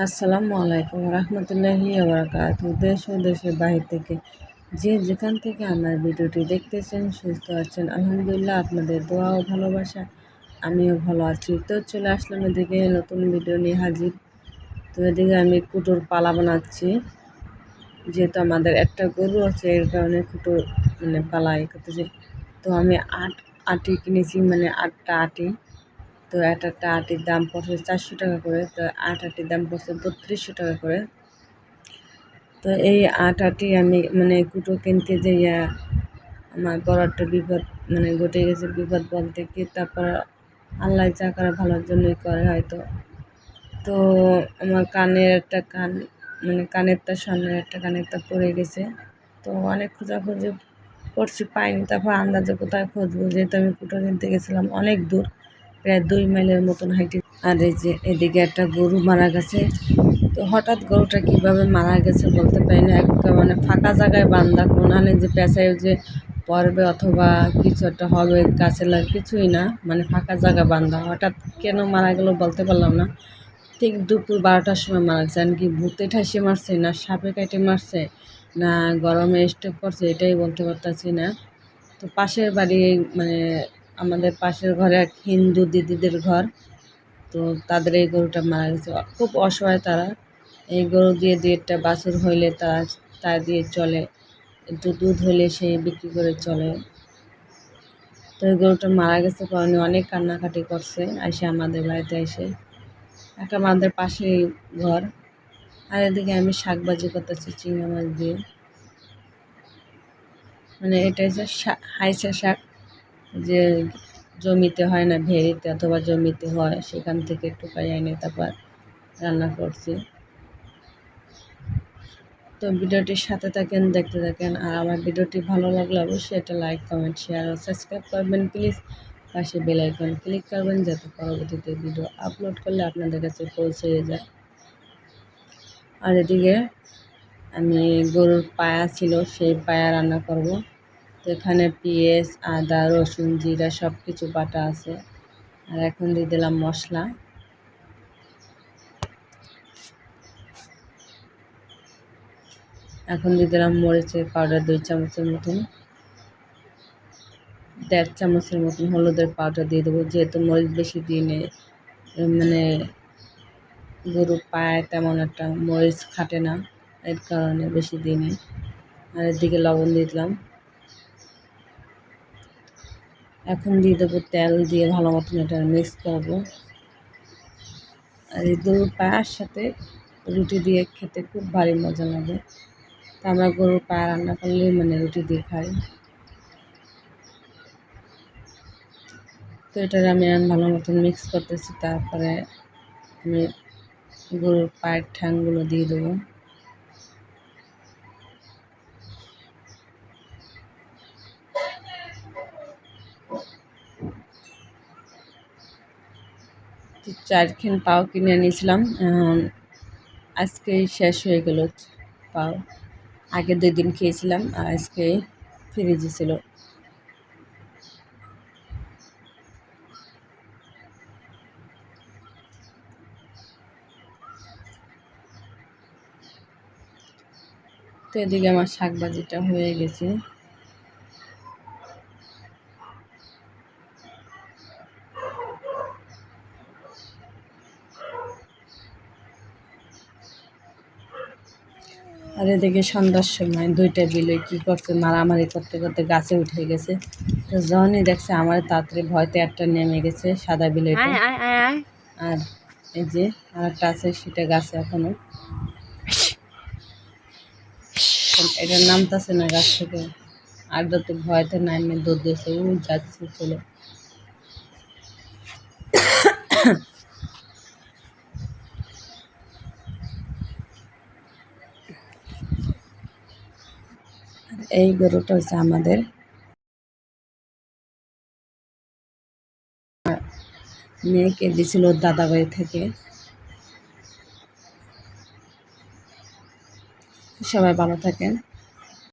আসসালামু আলাইকুম রহমতুল্লাহি ওয়া দেশ ও দেশের বাহির থেকে যে যেখান থেকে আমার ভিডিওটি দেখতেছেন সুস্থ আছেন আলহামদুলিল্লাহ। আপনাদের দোয়া ও ভালোবাসা আমিও ভালো আছি। তো চলে আসলাম এদিকে নতুন ভিডিও নিয়ে হাজির। তো এদিকে আমি কুটোর পালা বানাচ্ছি, যেহেতু আমাদের একটা গরু আছে এর কারণে কুটোর পালা করতেছি। তো আমি আটি কিনেছি, 8টা আটি। তো একটা আটির দাম পড়ছে 400 টাকা করে। তো আটির দাম পড়ছে 3200 টাকা করে। তো এই আটি আমি কুটো কিনতে যাইয়া আমার বড় একটা বিপদ ঘটে গেছে। বিপদ বলতে কি, তারপর আল্লাহ যা করে ভালোর জন্যই করে হয়তো। তো আমার কানের তার সামনের একটা কানের তার পড়ে গেছে। তো অনেক খোঁজাখুঁজি করছি, পাইনি। তারপর আন্দাজে কোথায় খুঁজবো, যেহেতু আমি কুটো কিনতে গেছিলাম অনেক দূর, প্রায় 2 মাইলের মতন হাইটে। আর এই যে এদিকে একটা গরু মারা গেছে। তো হঠাৎ গরুটা কীভাবে মারা গেছে বলতে পারি না। একটা ফাঁকা জায়গায় বান্ধা, কোনখানে যে পেঁচায় যে পড়বে অথবা কিছু একটা হবে গাছে কিছুই না, ফাঁকা জায়গায় বান্ধা। হঠাৎ কেন মারা গেল বলতে পারলাম না। ঠিক দুপুর 12টার সময় মারা গেছে। আর কি ভূতে ঠাসে মারছে, না সাপে কাটে মারছে, না গরমে স্ট্রোক করছে, এটাই বলতে পারতাছি না। তো পাশের বাড়ি, আমাদের পাশের ঘরে এক হিন্দু দিদিদের ঘর। তো তাদের এই গরুটা মারা গেছে। খুব অসহায় তারা। এই গরু দিয়ে 2-1টা বাছুর হইলে তা দিয়ে চলে, একটু দুধ হলে সেই বিক্রি করে চলে। তো এই গরুটা মারা গেছে কারণে অনেক কান্নাকাটি করছে এসে আমাদের বাড়িতে এসে। একটা আমাদের পাশেই ঘর। আর এদিকে আমি শাক ভাজি করতেছি চিংড়ি মাছ দিয়ে। এটা হচ্ছে হাইসা শাক, যে জমিতে হয় না, ভেড়িতে অথবা জমিতে হয়, সেখান থেকে একটু পাই এনে তারপর রান্না করছি। তো ভিডিওটির সাথে থাকেন, দেখতে থাকেন। আর আমার ভিডিওটি ভালো লাগলে অবশ্যই এটা লাইক, কমেন্ট, শেয়ার ও সাবস্ক্রাইব করবেন প্লিজ। পাশে বেল আইকন ক্লিক করবেন, যাতে পরবর্তীতে ভিডিও আপলোড করলে আপনাদের কাছে পৌঁছে যায়। আর এদিকে আমি গরুর পায়া ছিল, সেই পায়া রান্না করব। তো এখানে পেঁয়াজ, আদা, রসুন, জিরা সব কিছু বাটা আছে। আর এখন দিয়ে দিলাম মশলা। এখন দিয়ে দিলাম মরিচের পাউডার 2 চামচের মতন, 1.5 চামচের মতন হলুদের পাউডার দিয়ে দেবো, যেহেতু মরিচ বেশি দিয়ে নেই, গরুর পায়ে তেমন একটা মরিচ খাটে না, এর কারণে বেশি দিয়ে নেই। আর এদিকে লবণ দিয়ে দিলাম। এখন দিয়ে দেবো তেল, দিয়ে ভালো মতন এটা মিক্স করবো। আর এই গরুর পায়ের সাথে রুটি দিয়ে খেতে খুব ভারী মজা লাগে। তো আমরা গরুর পায়া রান্না করলে রুটি দিয়ে খাই। তো এটা আমি ভালো মতন মিক্স করতেছি। তারপরে আমি গরুর পায়ের ঠ্যাংগুলো দিয়ে দেবো। তো 4 পাও কিনে নিয়েছিলাম, আজকেই শেষ হয়ে গেল পাও। আগে 2 দিন খেয়েছিলাম, আর আজকে ফ্রিজে ছিল। তো এদিকে আমার শাক ভাজিটা হয়ে গেছে। আর এদিকে সন্ধ্যার সময় 2টা বিলে কী করছে, মারামারি করতে করতে গাছে উঠে গেছে। তো যখনই দেখছে আমার, তাড়াতাড়ি ভয়তে একটা নেমে গেছে, সাদা বিলেটা। আর এই যে আর একটা আছে, সেটা গাছে এখনো, এটা নামতেছে না গাছ থেকে। আর তো ভয়তে নামে দৌড় দিয়েছে, যাচ্ছে চলে। এই গরুটা হচ্ছে আমাদের মেয়েকে দিয়েছিল দাদাবাড়ি থেকে। সবাই ভালো থাকেন।